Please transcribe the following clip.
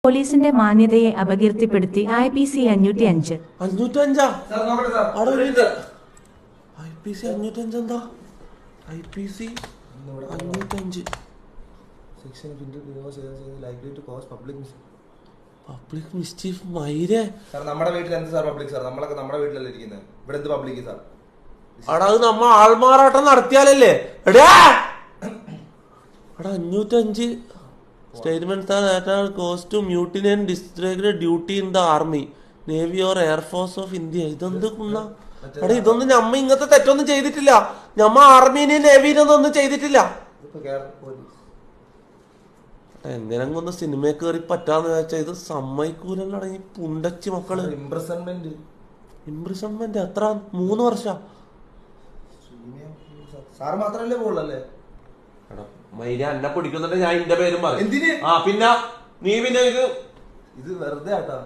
പോലീസിന്റെ മാന്യതയെ അപകീർത്തിപ്പെടുത്തി IPC 505. 505 IPC 505 എന്താ? IPC 505 section of likely to cause public mischief മൈരേ. Sir നമ്മുടെ വീട്ടിൽ എന്ത് സാർ പബ്ലിക് സാർ? നമ്മളൊക്കെ നമ്മുടെ വീട്ടിലല്ലേ ഇരിക്കുന്നത്, ഇവിടെ എന്ത് പബ്ലിക് സാർ? എടാ അത് നമ്മ ആൾമാറാട്ടം നടത്തിയാലല്ലേ? എടാ 505 statements that are caused to mutiny and discharge duty in the army, navy or air force of India. ഇതെന്ത് കുണ്ണ? എടാ ഇതൊന്നും ഞമ്മ ഇങ്ങനത്തെ തെറ്റൊന്നും ചെയ്തിട്ടില്ല. ഞമ്മ ആർമീനെയും നേവിയിലൊന്നും ഒന്നും ചെയ്തിട്ടില്ല. എങ്ങനെങ്ങ ഒന്ന് സിനിമയെ കയറി പറ്റാന്ന് വെച്ചാൽ ഇത് സമ്മതിക്കൂലല്ലട ഈ പുണ്ടച്ചി മക്കള്. ഇംപ്രിസൺമെന്റ് എത്ര? 3 വർഷം. സാർ മാത്രല്ലേ പോകുള്ളല്ലേ? എടാ മൈര എന്നെ പിടിക്കുന്നുണ്ട്, ഞാൻ എന്റെ പേരും പറയും. പിന്നെ നീ പിന്നെ ഇത് വെറുതെ ആട്ടാ.